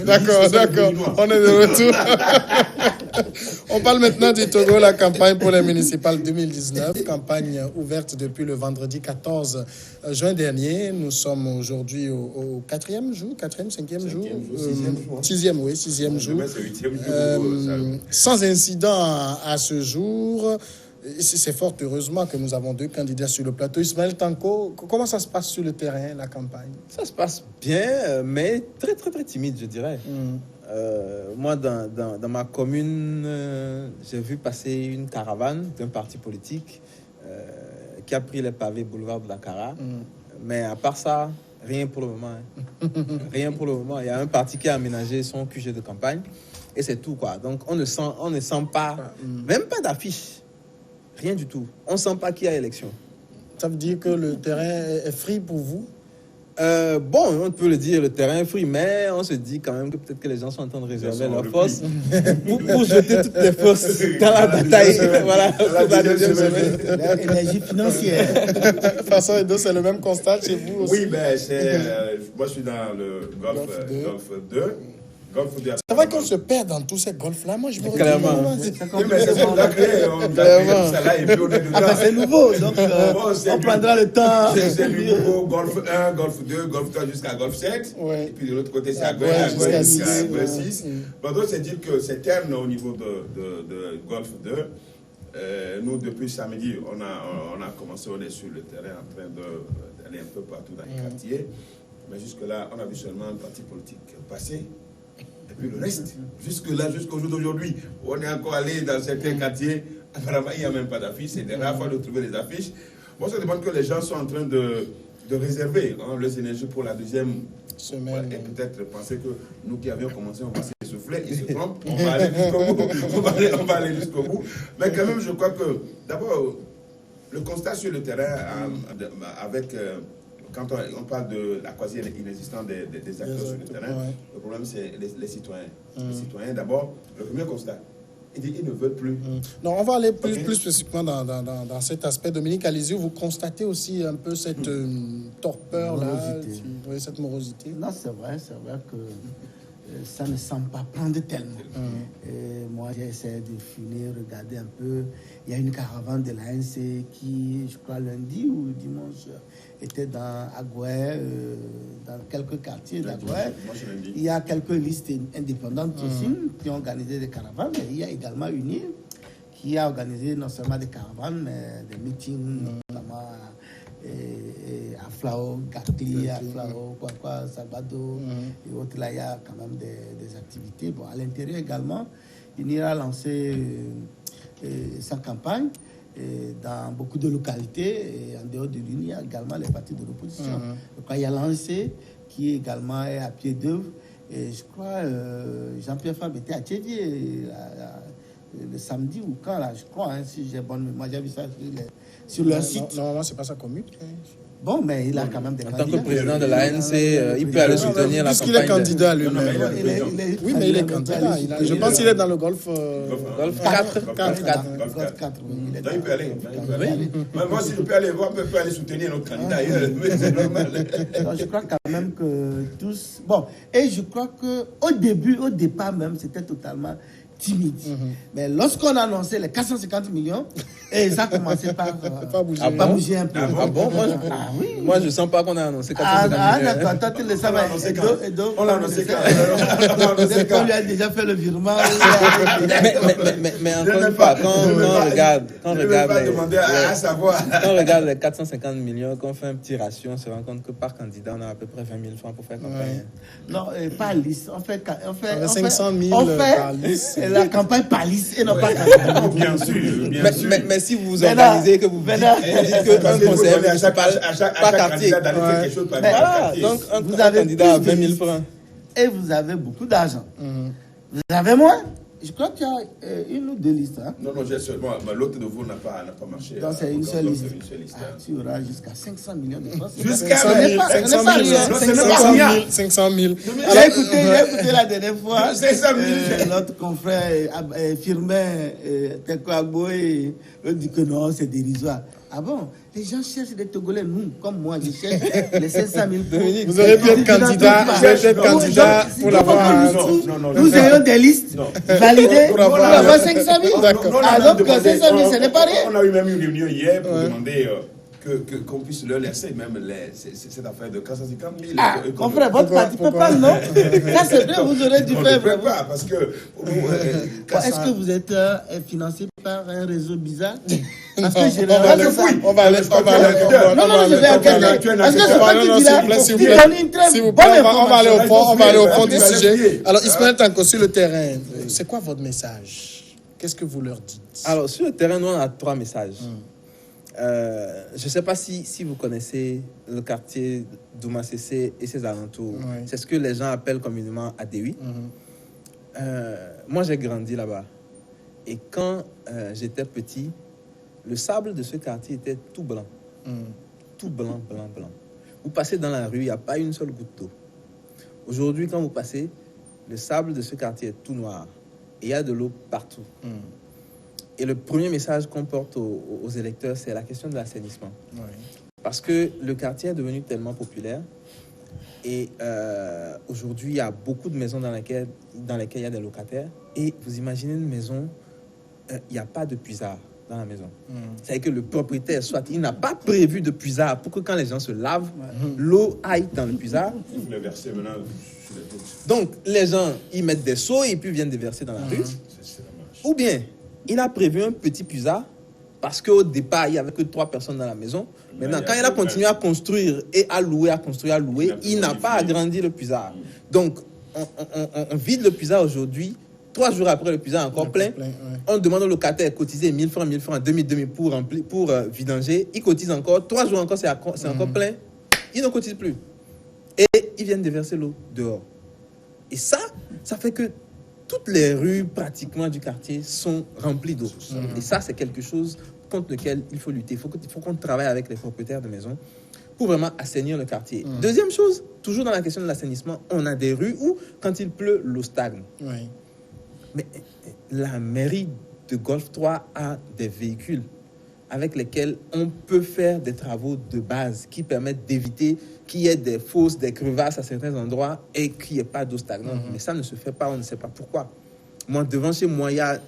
D'accord. On est de retour. On parle maintenant du Togo, la campagne pour les municipales 2019. Campagne ouverte depuis le vendredi 14 juin dernier. Nous sommes aujourd'hui au quatrième jour, cinquième jour, sixième jour. Sans incident à ce jour. C'est fort heureusement que nous avons deux candidats sur le plateau. Ismaël Tanko, comment ça se passe sur le terrain, la campagne? Ça se passe bien, mais très timide, je dirais. Moi, dans ma commune, j'ai vu passer une caravane d'un parti politique qui a pris les pavés boulevard de la Cara. Mais à part ça, rien pour le moment. Rien pour le moment. Il y a un parti qui a aménagé son QG de campagne et c'est tout, quoi. Donc, on ne sent pas, même pas d'affiche. Rien du tout. On ne sent pas qu'il y a élection. Ça veut dire que le terrain est free pour vous? Bon, on peut le dire, le terrain est free, mais on se dit quand même que peut-être que les gens sont en train de réserver leurs forces pour jeter toutes les forces dans la bataille. Voilà, pour la deuxième semaine. L'énergie financière. Façon Edo, c'est le même constat chez vous aussi? Oui, moi je suis dans le Golfe 2. C'est vrai qu'on se perd dans tous ces golfs-là. Moi, je me clairement. C'est nouveau, donc on prendra le temps. C'est le nouveau Golfe 1, Golfe 2, Golfe 3 jusqu'à Golfe 7. Et puis de l'autre côté, c'est à jusqu'à 6. Donc, c'est dire que c'est terne au niveau de Golfe 2. Nous, depuis samedi, on a commencé, on est sur le terrain en train d'aller un peu partout dans les quartiers. Mais jusque-là, on a vu seulement un parti politique passer. Et puis le reste, jusque-là, jusqu'au jour d'aujourd'hui, on est encore allé dans certains quartiers. Apparemment, il n'y a même pas d'affiches. C'est des rares fois de trouver des affiches. Moi, ça demande que les gens sont en train de réserver leurs énergies pour la deuxième semaine. Et peut-être penser que nous qui avions commencé, on va s'essouffler. Ils se trompent. On va aller jusqu'au bout. On va aller jusqu'au bout. Mais quand même, je crois que, d'abord, le constat sur le terrain avec... Quand on parle de la quasi-inexistence des acteurs sur le terrain, le problème, c'est les citoyens. Les citoyens, d'abord, le premier constat, ils ne veulent plus. Non, on va aller plus spécifiquement dans cet aspect. Dominique Alizio, vous constatez aussi un peu cette torpeur-là, cette morosité? Non, c'est vrai que ça ne semble pas prendre tellement. Et moi, j'ai essayé de filer, regarder un peu. Il y a une caravane de l'ANC qui, je crois, lundi ou dimanche, était dans Agoué, dans quelques quartiers d'Agoué. Il y a quelques listes indépendantes aussi qui ont organisé des caravanes. Mais il y a également une île qui a organisé non seulement des caravanes, mais des meetings, notamment à Flao, Gatli, à Flao, Salvador et autres. Là, il y a quand même des activités. Bon, à l'intérieur également, il ira lancer sa campagne dans beaucoup de localités. Et en dehors de l'Union, il y a également les partis de l'opposition. Donc, il y a l'ANC qui également est à pied d'œuvre. Et je crois Jean-Pierre Fabre était à Tchédier le samedi ou quand, là, je crois, si j'ai bonne mémoire. J'ai vu ça sur leur site. Normalement, c'est pas sa commune. Bon, mais il a quand même des candidats. En tant que président de l'ANC, il peut aller soutenir la campagne. Puisqu'il est candidat lui-même. Oui, mais il est candidat. Je pense qu'il est dans le Golfe 4. Golfe 4. Donc il peut aller. Moi, si je peux aller voir, je peux aller soutenir notre candidat ailleurs. C'est normal. Je crois quand même que tous... Bon, et je crois qu'au départ même, c'était totalement timide. Mais lorsqu'on a annoncé les 450 millions, et ça a commencé par bouger un peu. Ah bon? Moi, je ne sens pas qu'on a annoncé 450 millions. D'accord. Toi, tu le savais. On l'a annoncé quand on lui a déjà fait le virement. Mais encore une fois, quand on regarde les 450 millions, qu'on fait un petit ratio, on se rend compte que par candidat, on a à peu près 20 000 francs pour faire campagne. Non, pas liste. On fait 500 000 par liste. La campagne par liste et non pas candidat. Bien sûr. Mais si vous vous organisez, que vous dites qu'un conseiller municipal par quartier. Voilà, donc un candidat à 20 000 francs. Et vous avez beaucoup d'argent. Vous avez moins. Je crois qu'il y a une ou deux listes. Non, j'ai seulement. L'autre de vous n'a pas marché. Donc c'est une seule liste. Tu auras jusqu'à 500 millions de francs. Jusqu'à 500 000. J'ai écouté la dernière fois. Notre confrère Firmin Teko Agboé dit que non, c'est dérisoire. Ah bon? Les gens cherchent des Togolais, nous, comme moi, je cherche les 500 000 Dominique, vous aurez pu être candidat pour l'avoir. Nous ayons des listes validées pour avoir 500 000. Alors que 500 000, ce n'est pas rien. On a eu même une réunion hier pour demander qu'on puisse leur laisser même cette affaire de 450 000. Ah, mon frère, votre parti ne peut pas, non? Ça, c'est bien, vous aurez dû faire. On ne peut pas, parce que... Est-ce que vous êtes financé par un réseau bizarre? Parce que je on va aller. Non, je vais enquêter. Parce que c'est pas qui dit là. Il donne une très bonne information. On va aller au fond du sujet. Alors, Ismaël Tanko, sur le terrain, c'est quoi votre message? Qu'est-ce que vous leur dites? Alors, sur le terrain, nous, on a 3 messages. Je ne sais pas si vous connaissez le quartier d'Oumassessé et ses alentours. Oui. C'est ce que les gens appellent communément Adéoui. Moi, j'ai grandi là-bas. Et quand j'étais petit, le sable de ce quartier était tout blanc. Tout blanc, blanc, blanc. Vous passez dans la rue, il n'y a pas une seule goutte d'eau. Aujourd'hui, quand vous passez, le sable de ce quartier est tout noir. Et il y a de l'eau partout. Et le premier message qu'on porte aux électeurs, c'est la question de l'assainissement. Oui. Parce que le quartier est devenu tellement populaire. Et aujourd'hui, il y a beaucoup de maisons dans lesquelles il y a des locataires. Et vous imaginez une maison, il n'y a pas de puisard dans la maison. C'est-à-dire que le propriétaire, soit il n'a pas prévu de puisard pour que quand les gens se lavent, l'eau aille dans le puisard. Il faut les verser maintenant. Donc, les gens, ils mettent des seaux et puis viennent déverser dans la rue. Ou bien, il a prévu un petit puisard parce qu'au départ, il n'y avait que 3 personnes dans la maison. Maintenant, quand il a continué à construire et à louer, il n'a pas agrandi le puisard. Donc, on vide le puisard aujourd'hui. 3 jours après, le puisard est encore plein. On demande au locataire de cotiser 1000 francs, 2000 pour vidanger. Il cotise encore. 3 jours encore, c'est encore plein. Il ne cotise plus. Et ils viennent déverser l'eau dehors. Et ça fait que toutes les rues pratiquement du quartier sont remplies d'eau. Et ça, c'est quelque chose contre lequel il faut lutter. Il faut qu'on travaille avec les propriétaires de maisons pour vraiment assainir le quartier. Deuxième chose, toujours dans la question de l'assainissement, on a des rues où, quand il pleut, l'eau stagne. Oui. Mais la mairie de Golfe 3 a des véhicules avec lesquels on peut faire des travaux de base qui permettent d'éviter qu'il y ait des fosses, des crevasses à certains endroits et qu'il n'y ait pas d'eau stagnante. Mais ça ne se fait pas, on ne sait pas pourquoi. Moi, devant chez moi, il y a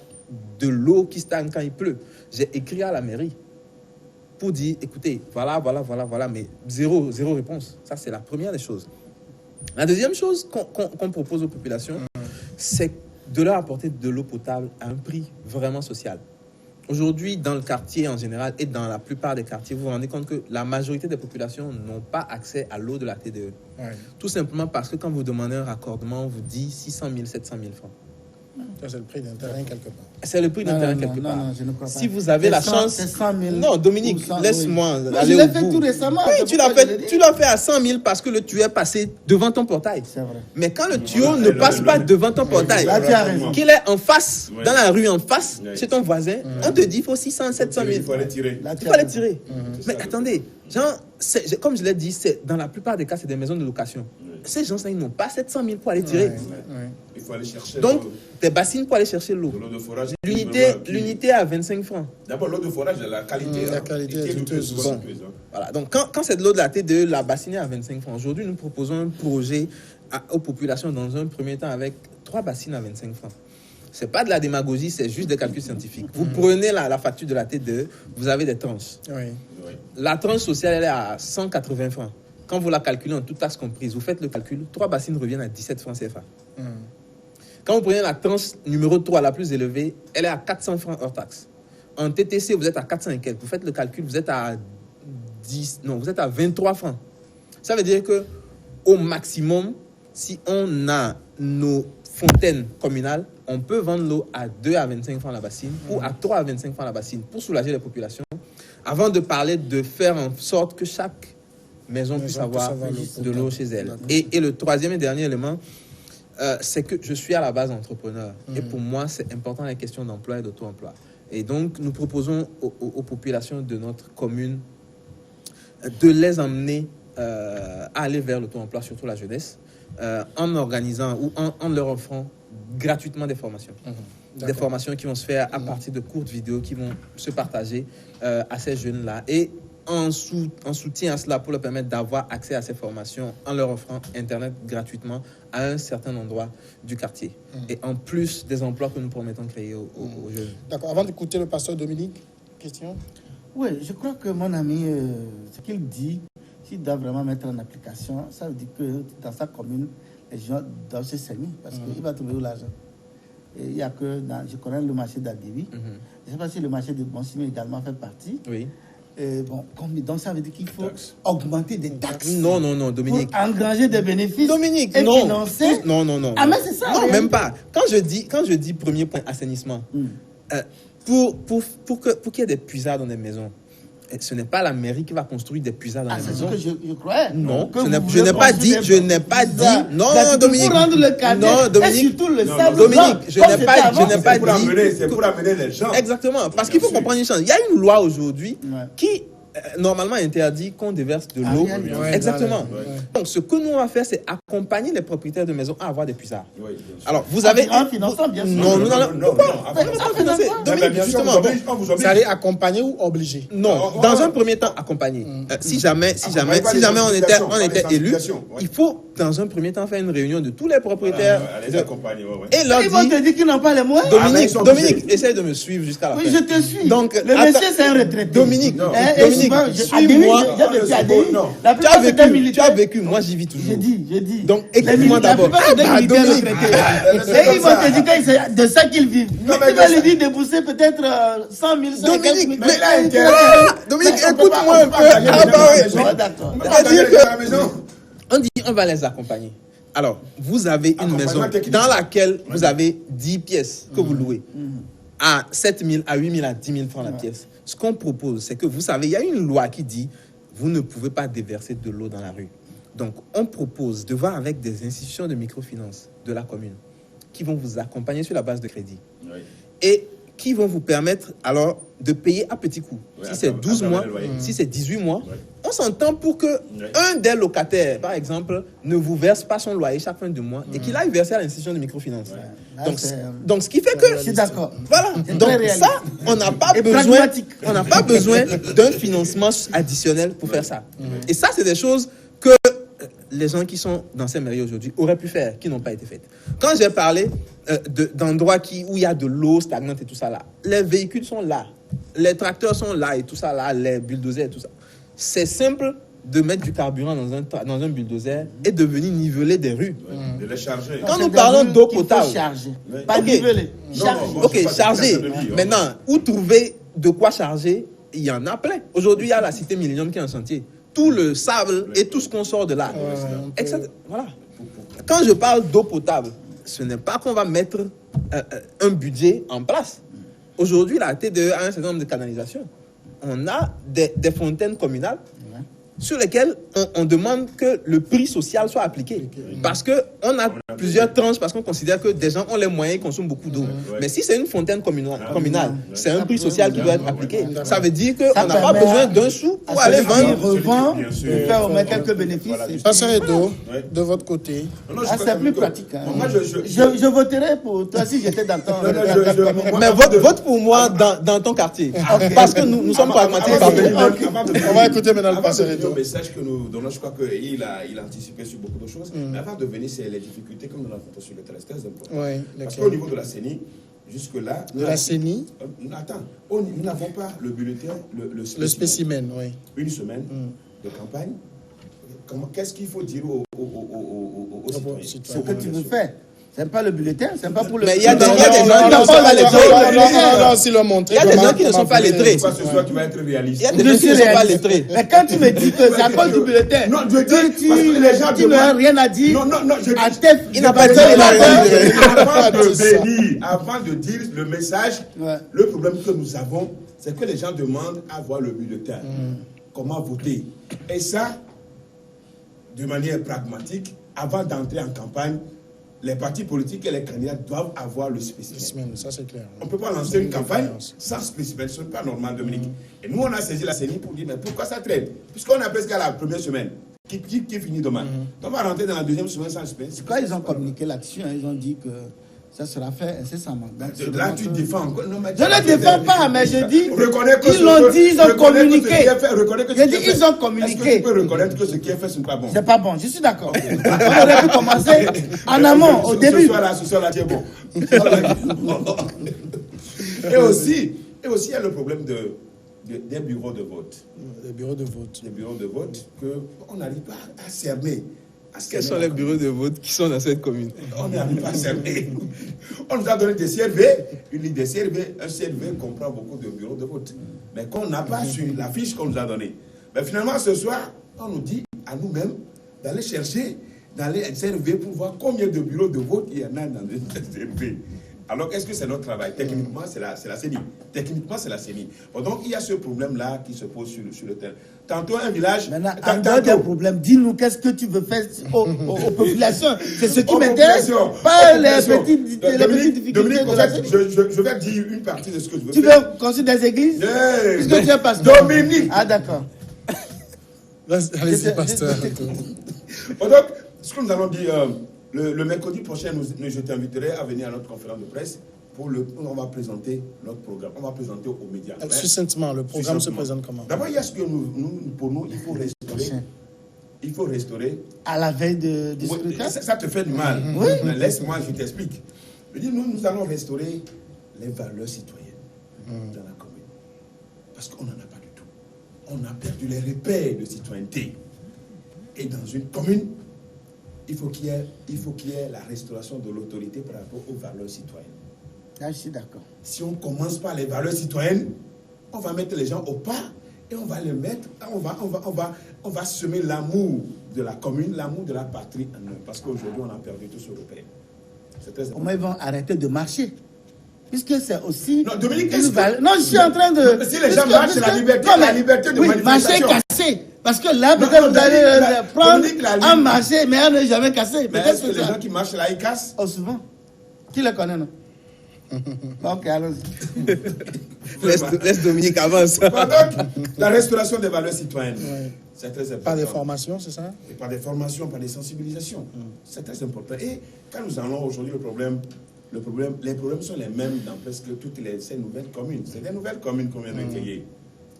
de l'eau qui stagne quand il pleut. J'ai écrit à la mairie pour dire, écoutez, voilà, mais zéro réponse. Ça, c'est la première des choses. La deuxième chose qu'on propose aux populations, c'est de leur apporter de l'eau potable à un prix vraiment social. Aujourd'hui, dans le quartier en général et dans la plupart des quartiers, vous vous rendez compte que la majorité des populations n'ont pas accès à l'eau de la TDE. Oui. Tout simplement parce que quand vous demandez un raccordement, on vous dit 600 000, 700 000 francs. Ça, c'est le prix d'un terrain quelque part. C'est le prix d'un terrain quelque part. Non, je ne crois pas. Si vous avez la chance... 100 000, non, Dominique, laisse-moi aller je l'ai au fait bout. tout récemment. Oui, tu l'as fait à 100 000 parce que le tuyau est passé devant ton portail. C'est vrai. Mais quand le tuyau ne passe pas devant ton portail, qu'il est en face, dans la rue en face, chez ton voisin, on te dit qu'il faut 600, 700 000. Il faut aller tirer. Il faut aller tirer. Mais attendez, genre, comme je l'ai dit, dans la plupart des cas, c'est des maisons de location. Ces gens-là, ils n'ont pas 700 000 pour aller tirer. Il faut aller chercher. Donc, des bassines pour aller chercher l'eau. L'eau de forage. L'unité à 25 francs. D'abord, l'eau de forage, la qualité. La qualité est douteuse. Bon, voilà. Donc, quand c'est de l'eau de la TDE, la bassine est à 25 francs. Aujourd'hui, nous proposons un projet aux populations dans un premier temps avec 3 bassines à 25 francs. Ce n'est pas de la démagogie, c'est juste des calculs scientifiques. Vous prenez la facture de la TDE, vous avez des tranches. Oui. La tranche sociale, elle est à 180 francs. Quand vous la calculez en toute taxe comprise, vous faites le calcul, 3 bassines reviennent à 17 francs CFA. Quand vous prenez la tranche numéro 3, la plus élevée, elle est à 400 francs hors taxe. En TTC, vous êtes à 400 et quelques. Vous faites le calcul, vous êtes à 23 francs. Ça veut dire que au maximum, si on a nos fontaines communales, on peut vendre l'eau à 2 à 25 francs la bassine ou à 3 à 25 francs la bassine pour soulager les populations, avant de parler de faire en sorte que chaque maison puisse avoir de l'eau chez elle. Et le troisième et dernier élément, c'est que je suis à la base entrepreneur. Et pour moi, c'est important la question d'emploi et d'auto-emploi. Et donc, nous proposons aux populations de notre commune de les emmener à aller vers l'auto-emploi, surtout la jeunesse, en organisant ou en leur offrant gratuitement des formations. des formations qui vont se faire à partir de courtes vidéos qui vont se partager à ces jeunes-là. Et en soutien à cela pour leur permettre d'avoir accès à ces formations en leur offrant Internet gratuitement à un certain endroit du quartier. Et en plus des emplois que nous promettons de créer aux jeunes. D'accord. Avant d'écouter le pasteur Dominique, question? Oui, je crois que mon ami, ce qu'il dit, s'il doit vraiment mettre en application, ça veut dire que dans sa commune, les gens doivent se saigner parce qu'il va trouver où l'argent. Il y a que, je connais le marché d'Aguibi. Je ne sais pas si le marché de Bonsimé également fait partie. Oui. Donc ça veut dire qu'il faut augmenter des taxes. Non, Dominique. Pour engranger des bénéfices. Dominique, et non. financer. Non. Ah, mais c'est ça. Non, même pas. Quand je dis premier point, assainissement, pour qu'il y ait des puisards dans des maisons, ce n'est pas la mairie qui va construire des puisards dans les maisons. C'est ce que je croyais. Non, je n'ai pas dit. Non, Dominique. Pour rendre le quartier, non, Dominique. Et surtout le sable. Dominique, je n'ai pas dit. C'est pour amener les gens. Exactement. Parce qu'il faut comprendre une chose. Il y a une loi aujourd'hui qui normalement interdit qu'on déverse de l'eau. Exactement. Donc, ce que nous on va faire, c'est accompagner les propriétaires de maisons à avoir des puisards. Alors, vous avez. En finançant, bien sûr. Non. Dominique, justement. Vous allez accompagner ou obliger? Non, dans un premier temps, accompagner. Si jamais on était élu, il faut dans un premier temps faire une réunion de tous les propriétaires. Et leur ils vont te dire qu'ils n'ont pas les moyens. Dominique, essaye de me suivre jusqu'à la fin. Oui, je te suis. Donc, le monsieur, c'est un retraité. Dominique, suis-moi. Tu as vécu, moi j'y vis toujours. J'ai dit. Donc, écoute-moi d'abord. Dominique. Et ils vont te dire que c'est de ça qu'ils vivent. Tu vas lui dire de bourser peut-être 100 000, 100 Dominique, Dominique, écoute-moi un peu. C'est-à-dire que on dit on va les accompagner. Alors, vous avez une maison dans laquelle vous avez 10 pièces que vous louez à 7 000, à 8 000, à 10 000 francs la pièce. Ce qu'on propose, c'est que vous savez, il y a une loi qui dit vous ne pouvez pas déverser de l'eau dans la rue. Donc, on propose de voir avec des institutions de microfinance de la commune qui vont vous accompagner sur la base de crédit et qui vont vous permettre alors de payer à petits coups. Si c'est 12 mois, si c'est 18 mois, on s'entend pour que un des locataires, par exemple, ne vous verse pas son loyer chaque fin de mois et qu'il aille verser à l'institution de microfinance. Donc, ce qui fait que... Je suis d'accord. Voilà. Donc, ça, on n'a pas besoin d'un financement additionnel pour faire ça. Et ça, c'est des choses que les gens qui sont dans ces mairies aujourd'hui auraient pu faire, qui n'ont pas été faites. Quand j'ai parlé d'endroits où il y a de l'eau stagnante et tout ça là, les véhicules sont là, les tracteurs sont là et tout ça là, les bulldozers et tout ça. C'est simple de mettre du carburant dans un bulldozer et de venir niveler des rues. De les charger. Quand nous parlons d'eau potable... charger, pas niveler. Charger. Maintenant, où trouver de quoi charger, il y en a plein. Aujourd'hui, il y a la cité Millennium qui est en chantier. Tout le sable et tout ce qu'on sort de là. Voilà. Quand je parle d'eau potable, ce n'est pas qu'on va mettre un budget en place. Aujourd'hui, la TDE a un certain nombre de canalisations. On a des fontaines communales sur lesquelles on demande que le prix social soit appliqué. Parce qu'on a plusieurs tranches, parce qu'on considère que des gens ont les moyens et consomment beaucoup d'eau. Mais si c'est une fontaine communale, c'est un prix social qui doit être appliqué. Ça veut dire qu'on n'a pas besoin d'un sou pour aller vendre. Faire au moins quelques bénéfices. Pasteur Edo, de votre côté. C'est plus pratique. Je voterai pour toi si j'étais dans ton... Mais vote pour moi dans ton quartier. Parce que nous sommes pragmatiques. On va écouter maintenant le pasteur Edo. Le message que nous donnons, je crois qu'il a anticipé sur beaucoup de choses. Mais avant de venir, c'est les difficultés que nous rencontrons sur le terrain. C'est très important. Parce qu'au niveau de la CENI, jusque-là... De la CENI? Attends, nous n'avons pas le bulletin, le spécimen, oui. Une semaine de campagne. Qu'est-ce qu'il faut dire aux citoyens? Ce que tu veux faire. C'est pas le bulletin, c'est pas pour le... Mais il y a des gens qui ne sont pas lettrés. Il y a des gens qui ne sont pas lettrés. C'est pas ce soir qui va être réaliste. Il y a des gens qui ne sont pas lettrés. Mais quand tu me dis que c'est à cause du bulletin, non, je dis parce que les gens tu n'as rien à dire. Non, je dis. Il n'a pas dit, il n'a rien dit. Avant de dire le message, le problème que nous avons, c'est que les gens demandent à voir le bulletin. Comment voter? Et ça, de manière pragmatique, avant d'entrer en campagne, les partis politiques et les candidats doivent avoir le spécimen. Ça, c'est clair. On ne peut pas lancer une campagne sans spécimen. Ce n'est pas normal, Dominique. Et nous, on a saisi la CENI pour dire, mais pourquoi ça traîne? Puisqu'on a presque à la première semaine, qui finit demain. On va rentrer dans la deuxième semaine sans spécimen. Quand ils ont communiqué là-dessus, ils ont dit que Ça sera fait incessamment. Là, tu défends. Non, je ne défends pas, mais je dis. Ils l'ont dit, ils ont communiqué. Ils ont communiqué. Est-ce que tu peux reconnaître que ce qui est fait, ce n'est pas bon? C'est pas bon, je suis d'accord. On aurait pu commencer en amont, au début. Ce soir-là, tu es bon. Et aussi, il y a le problème des bureaux de vote. Les bureaux de vote. Les bureaux de vote qu'on n'arrive pas à cerner. Quels sont les bureaux de vote qui sont dans cette commune? On n'arrive pas à cerner. On nous a donné des CRV, une ligne de CRV. Un CRV comprend beaucoup de bureaux de vote. Mais qu'on n'a pas sur la fiche qu'on nous a donnée. Mais finalement, ce soir, on nous dit à nous-mêmes d'aller chercher dans les CRV pour voir combien de bureaux de vote il y en a dans les CRV. Alors, est-ce que c'est notre travail? Techniquement, c'est la CENI. Techniquement, c'est la CENI. Donc, il y a ce problème-là qui se pose sur le terrain. Tantôt, un village... Maintenant, en dehors des problèmes, dis-nous qu'est-ce que tu veux faire aux populations. C'est ce qui m'intéresse. Pas les petites difficultés. Dominique, je vais dire une partie de ce que je veux faire. Tu veux construire des églises? Puisque tu es pasteur. Dominique! Ah, d'accord. Allez-y, pasteur. Donc, ce que nous allons dire... Le mercredi prochain, je t'inviterai à venir à notre conférence de presse. On va présenter notre programme. On va présenter aux médias. Succinctement, le programme se présente comment? D'abord, il y a ce que pour nous, il faut restaurer. Il faut restaurer. À la veille du scrutin? Ça te fait du mal. Oui. Laisse-moi, je t'explique. Je dis, nous allons restaurer les valeurs citoyennes dans la commune. Parce qu'on n'en a pas du tout. On a perdu les repères de citoyenneté. Et dans une commune, il faut qu'il y ait la restauration de l'autorité par rapport aux valeurs citoyennes. Là, je suis d'accord. Si on commence par les valeurs citoyennes, on va mettre les gens au pas et on va les mettre, on va semer l'amour de la commune, l'amour de la patrie en eux. Parce qu'aujourd'hui, on a perdu tout ce repère. C'est très important. Comment ils vont arrêter de marcher? Puisque c'est aussi... Non, Dominique, non, je suis en train de... Si les gens marchent, c'est la liberté de manifestation. Marcher cassé. Parce que là, peut-être vous allez prendre un marché, mais elle n'est jamais cassé. Mais est-ce que les gens qui marchent là, ils cassent? Oh, souvent. Qui le connaît, non? Ok, allons-y. Laisse Dominique avance. Donc, la restauration des valeurs citoyennes, c'est très important. Pas des formations, c'est ça? Et pas des formations, pas des sensibilisations. C'est très important. Et quand nous allons aujourd'hui, les problèmes sont les mêmes dans presque toutes ces nouvelles communes. C'est des nouvelles communes qu'on vient de créer.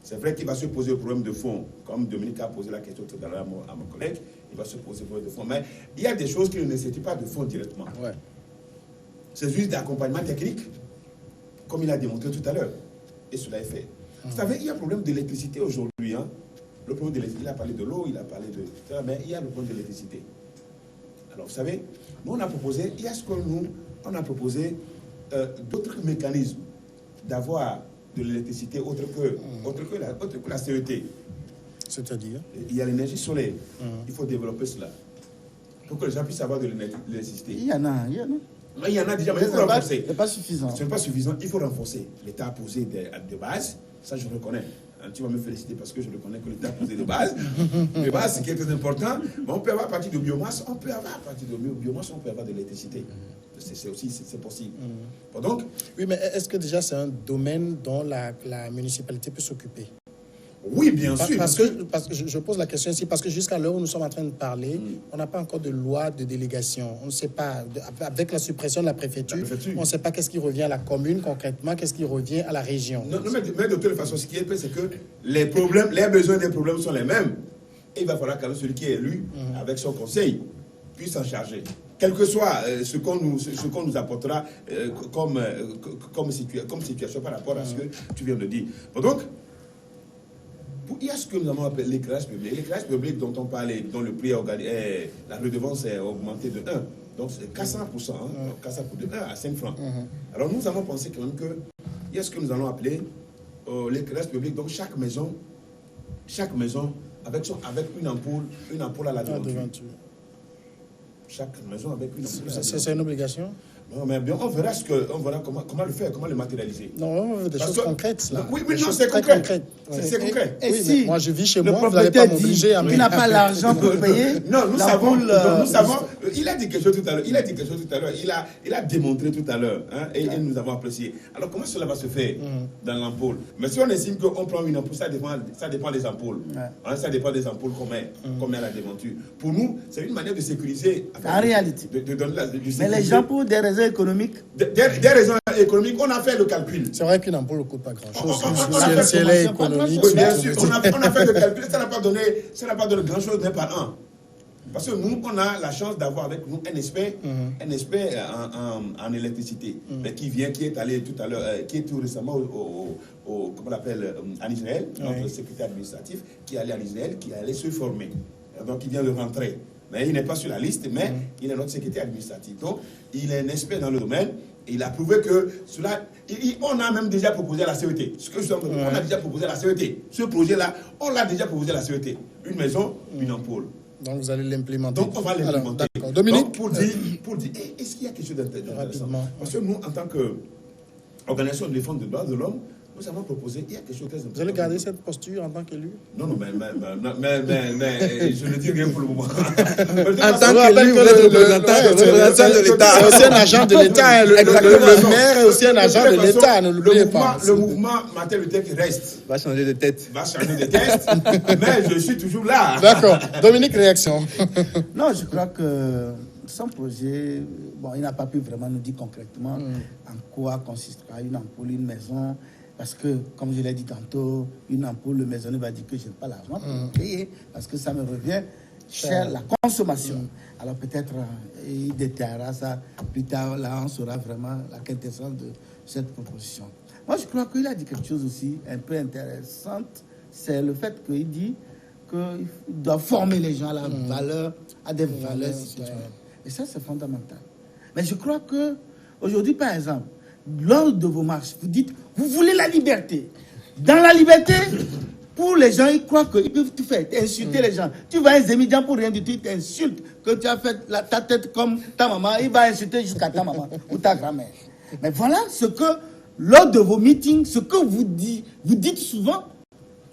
C'est vrai qu'il va se poser le problème de fond. Comme Dominique a posé la question tout à l'heure à mon collègue, il va se poser le problème de fond. Mais il y a des choses qui ne nécessitent pas de fond directement. Ouais. C'est juste d'accompagnement technique, comme il a démontré tout à l'heure. Et cela est fait. Vous savez, il y a un problème d'électricité aujourd'hui. Hein. Le problème de l'électricité, il a parlé de l'eau, il a parlé de... Mais il y a le problème de l'électricité. Alors, vous savez, nous, on a proposé, il y a ce que nous, on a proposé d'autres mécanismes d'avoir de l'électricité autre que la CET. C'est-à-dire? Il y a l'énergie solaire. Il faut développer cela. Pour que les gens puissent avoir de l'électricité. Il y en a. Mais il y en a déjà, mais il faut renforcer. Ce n'est pas suffisant. Ce n'est pas suffisant, il faut renforcer. L'État a posé des bases, ça je reconnais. Tu vas me féliciter parce que je reconnais que l'État a posé des bases. Les bases, c'est quelque chose d'important. Mais on peut avoir à partir de biomasse, on peut avoir de l'électricité. C'est possible. Donc, oui, mais est-ce que déjà c'est un domaine dont la municipalité peut s'occuper? Oui, bien sûr. Parce que je pose la question ici, parce que jusqu'à l'heure où nous sommes en train de parler, on n'a pas encore de loi de délégation. On ne sait pas, avec la suppression de la préfecture, on ne sait pas qu'est-ce qui revient à la commune concrètement, qu'est-ce qui revient à la région. Non, mais de toute façon, ce qui est fait, c'est que les besoins des problèmes sont les mêmes. Et il va falloir que celui qui est élu, avec son conseil, puisse s'en charger. Quel que soit ce qu'on nous apportera comme situation par rapport à ce que tu viens de dire. Donc, il y a ce que nous avons appelé l'éclairage public. L'éclairage public dont on parlait, dont le prix la redevance est augmentée de 1. Donc c'est 400%, de 1 à 5 francs. Alors nous avons pensé quand même qu'il y a ce que nous allons appeler l'éclairage public. Donc chaque maison avec une ampoule à la devanture. Chaque maison avec une ampoule à la devanture. C'est une obligation? Non, mais bien, on verra comment le faire, comment le matérialiser. Non, on veut des choses concrètes, là. Oui, mais non, c'est concret. C'est concret. Oui, si moi, je vis chez moi, vous n'allez pas m'obliger à... Tu n'as pas l'argent pour payer. Non, nous savons, Il a dit quelque chose tout à l'heure. Il a démontré tout à l'heure. Hein, et nous avons apprécié. Alors, comment cela va se faire dans l'ampoule? Mais si on estime qu'on prend une ampoule, ça dépend des ampoules. Hein, ça dépend des ampoules, combien la démonture. Pour nous, c'est une manière de sécuriser. En réalité. De donner mais les gens, pour des raisons économiques. Des raisons économiques, on a fait le calcul. C'est vrai qu'une ampoule ne coûte pas grand-chose. Si elle est économique. Oui, bien sûr, on a fait le calcul. Ça n'a pas donné grand-chose d'un par un. Parce que nous, on a la chance d'avoir avec nous un expert en électricité, mais qui est allé tout à l'heure, qui est tout récemment comment on l'appelle, en Israël, notre secrétaire administratif, qui est allé en Israël, qui est allé se former. Donc, il vient de rentrer. Mais il n'est pas sur la liste, mais il est notre secrétaire administratif. Donc, il est un expert dans le domaine. Et il a prouvé que cela... On a même déjà proposé à la CET. On a déjà proposé à la CET. Ce projet-là, on l'a déjà proposé à la CET. Une maison, une ampoule. Donc, vous allez l'implémenter. Donc, on va l'implémenter. D'accord. Dominique? Donc, pour dire est-ce qu'il y a quelque chose d'intéressant? Parce que nous, en tant qu'organisation de défense des droits de l'homme, nous avons proposé, il y a quelque chose de très important. Vous allez garder cette posture en tant qu'élu? Non, mais je ne dis rien pour le moment. En tant qu'élu, vous êtes représentant de l'État. C'est aussi un agent de l'État. Le maire est aussi un agent de l'État, ne l'oubliez pas. Le mouvement Martin Luther qui reste. Va changer de tête. Mais je suis toujours là. D'accord. Dominique, réaction? Non, je crois que son projet, bon, il n'a pas pu vraiment nous dire concrètement en quoi consistera une ampoule, une maison. Parce que, comme je l'ai dit tantôt, une ampoule, le maisonnier va dire que je n'ai pas l'argent pour payer, parce que ça me revient cher, la consommation. Alors peut-être, il détaillera ça plus tard, là on saura vraiment la quintessence de cette proposition. Moi je crois qu'il a dit quelque chose aussi un peu intéressant, c'est le fait qu'il dit qu'il doit former les gens à la valeur, à des valeurs citoyennes. Et ça c'est fondamental. Mais je crois que aujourd'hui par exemple, lors de vos marches, vous dites, vous voulez la liberté. Dans la liberté, pour les gens, ils croient qu'ils peuvent tout faire, insulter les gens. Tu vas à un Zémidian pour rien du tout, il t'insulte, que tu as fait ta tête comme ta maman, il va insulter jusqu'à ta maman ou ta grand-mère. Mais voilà ce que, lors de vos meetings, ce que vous dites souvent,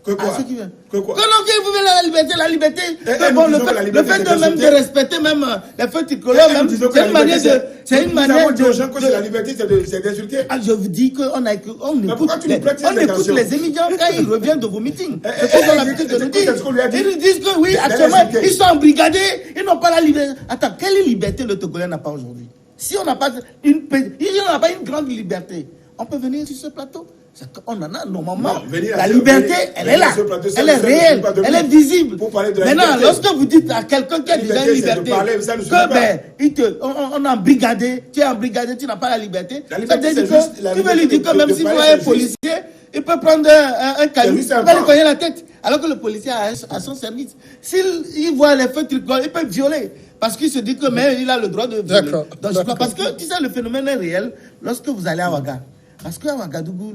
que quoi? Que non, que vous voulez la liberté. Bon, le fait de même de respecter même les feux tricolores, même, c'est une manière de... C'est une manière de... gens que la liberté, c'est d'insulter. Ah, je vous dis qu'on écoute les émigrants quand ils reviennent de vos meetings. C'est ce qu'on a l'habitude de nous dire. Ils nous disent que oui, actuellement, ils sont embrigadés, ils n'ont pas la liberté. Attends, quelle liberté le Togolais n'a pas aujourd'hui? Si on n'a pas une grande liberté, on peut venir sur ce plateau. On en a normalement. La liberté, elle est là. Elle est réelle. Elle est visible. Maintenant, lorsque vous dites à quelqu'un qui a déjà une liberté, on a embrigadé, tu es embrigadé, tu n'as pas la liberté. Ça veut dire que tu veux lui dire que même si vous voyez un policier, il peut prendre un caillou, il va lui cogner la tête. Alors que le policier a son service. S'il voit les feux tricolores, il peut violer. Parce qu'il se dit que mais il a le droit de violer. Parce que tu sais, le phénomène est réel lorsque vous allez à Ouaga. Parce qu'à Ouagadougou,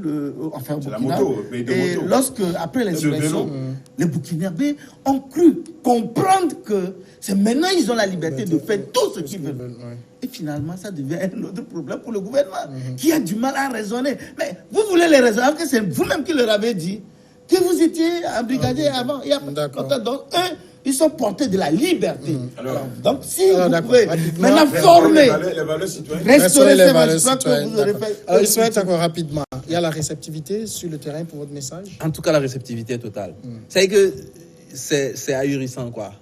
enfin au Burkina, et lorsque, après l'insurrection, les Burkinabés ont cru comprendre que c'est maintenant ils ont la liberté de faire tout ce qu'ils veulent. Et finalement, ça devient un autre problème pour le gouvernement, qui a du mal à raisonner. Mais vous voulez les raisonner, alors que c'est vous-même qui leur avez dit que vous étiez embrigadés avant. Donc, eux, ils sont portés de la liberté. Donc, si vous pouvez maintenant former, restaurer les valeurs citoyennes. Alors, il souhaite encore rapidement. Il y a la réceptivité sur le terrain pour votre message? En tout cas, la réceptivité est totale. C'est que c'est ahurissant, quoi.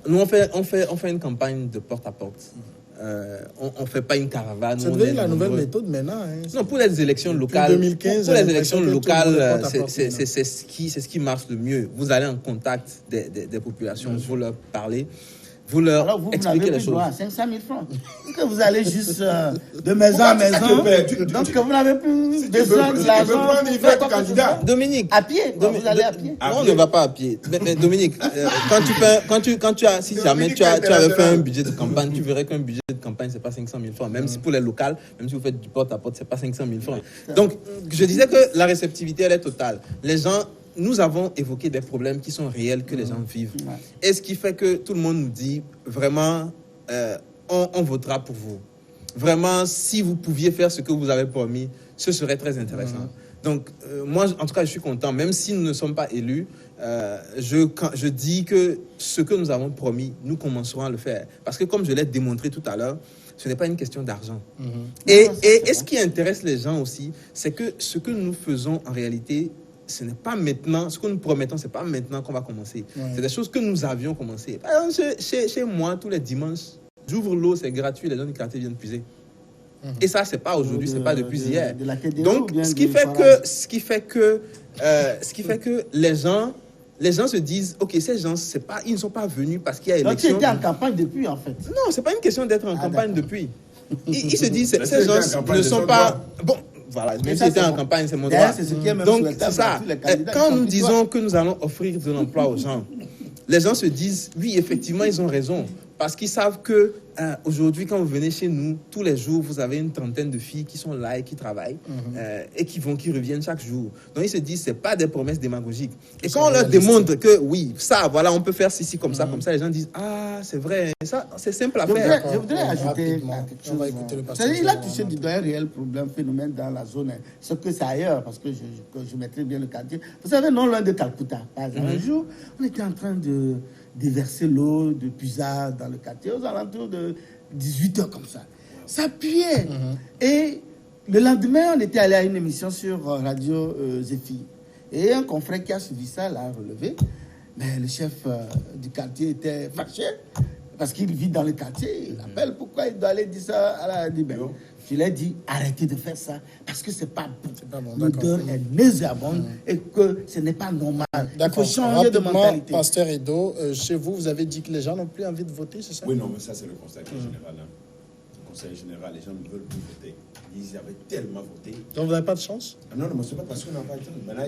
Nous, on fait une campagne de porte-à-porte. On ne fait pas une caravane. C'est devenu la nouvelle méthode maintenant. Non, pour les élections locales, 2015, pour les élections locales, c'est ce qui marche le mieux. Vous allez en contact des populations, vous leur parlez, vous leur expliquez les choses. Droit à 500 000 francs. Que vous allez juste de maison en maison. Donc vous n'avez plus besoin de l'argent. Dominique. À pied. Vous allez à pied. Non, on ne va pas à pied. Mais Dominique, si jamais tu avais fait un budget de campagne, tu verrais qu'un budget de campagne, ce n'est pas 500 000 francs. Même si pour les locales, même si vous faites du porte-à-porte, ce n'est pas 500 000 francs. Donc, je disais que la réceptivité, elle est totale. Les gens... Nous avons évoqué des problèmes qui sont réels, que les gens vivent. Et ce qui fait que tout le monde nous dit, vraiment, on votera pour vous. Vraiment, si vous pouviez faire ce que vous avez promis, ce serait très intéressant. Donc, moi, en tout cas, je suis content. Même si nous ne sommes pas élus, je dis que ce que nous avons promis, nous commencerons à le faire. Parce que comme je l'ai démontré tout à l'heure, ce n'est pas une question d'argent. Et ce qui intéresse les gens aussi, c'est que ce que nous faisons en réalité, ce n'est pas maintenant, ce que nous promettons, ce n'est pas maintenant qu'on va commencer. C'est des choses que nous avions commencé. Par exemple, chez moi, tous les dimanches, j'ouvre l'eau, c'est gratuit, les gens du quartier viennent puiser. Et ça, c'est pas aujourd'hui, c'est pas depuis hier. Donc, ce qui fait que les gens se disent, ok, ces gens, ils ne sont pas venus parce qu'il y a élection. Donc, tu étais en campagne depuis, en fait. Non, c'est pas une question d'être en campagne depuis. Ils se disent, ces gens ne sont pas... Bon, voilà, même si c'était en campagne, c'est mon droit. Donc, c'est ça. Quand nous disons que nous allons offrir de l'emploi aux gens, les gens se disent, oui, effectivement, ils ont raison. Parce qu'ils savent que aujourd'hui, quand vous venez chez nous, tous les jours, vous avez une trentaine de filles qui sont là et qui travaillent et qui reviennent chaque jour. Donc, ils se disent, ce n'est pas des promesses démagogiques. Et quand on leur démontre que, oui, ça, voilà, on peut faire ceci, comme ça, les gens disent, ah, c'est vrai, ça, c'est simple à faire. Je voudrais ajouter quelque chose. On va écouter le pasteur. Il a touché du doigt un réel problème, phénomène dans la zone. Ce que c'est ailleurs, parce que je maîtrise bien le quartier. Vous savez, non loin de Calcutta, par exemple, un jour, on était en train de déverser l'eau de puisard dans le quartier aux alentours de 18h comme ça. Ça puait. Et le lendemain, on était allé à une émission sur Radio Zéphyr. Et un confrère qui a suivi ça l'a relevé. Mais le chef du quartier était fâché parce qu'il vit dans le quartier. Il appelle pourquoi il doit aller dire ça à la radio. Je lui ai dit, arrêtez de faire ça, parce que c'est pas bon. L'odeur est nauséabonde et que ce n'est pas normal. Il faut changer de mentalité. Pasteur Edo, chez vous, vous avez dit que les gens n'ont plus envie de voter, c'est ça? Oui, non, mais ça, c'est le constat général. Hein. Le conseil général, les gens ne veulent plus voter. Ils avaient tellement voté. Donc, vous n'avez pas de chance? Non, mais ce n'est pas parce qu'on n'a pas de chance. Maintenant,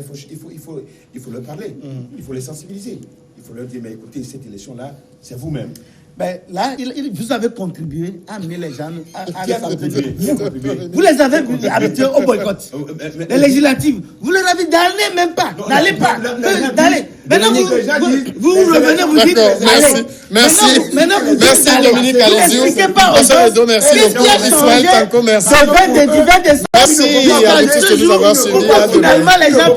il faut leur parler. Il faut les sensibiliser. Il faut leur dire, mais écoutez, cette élection-là, c'est vous-même. Ben, là, vous avez contribué à amener les gens à vous les avez habitués au boycott. Les législatives, vous les avez n'allez même pas. N'allez pas. Maintenant, vous revenez, vous dites. Merci Dominique Aleziou. Merci beaucoup. Ismaël Tanko, merci. Merci à tous de nous avoir suivis. Finalement, les gens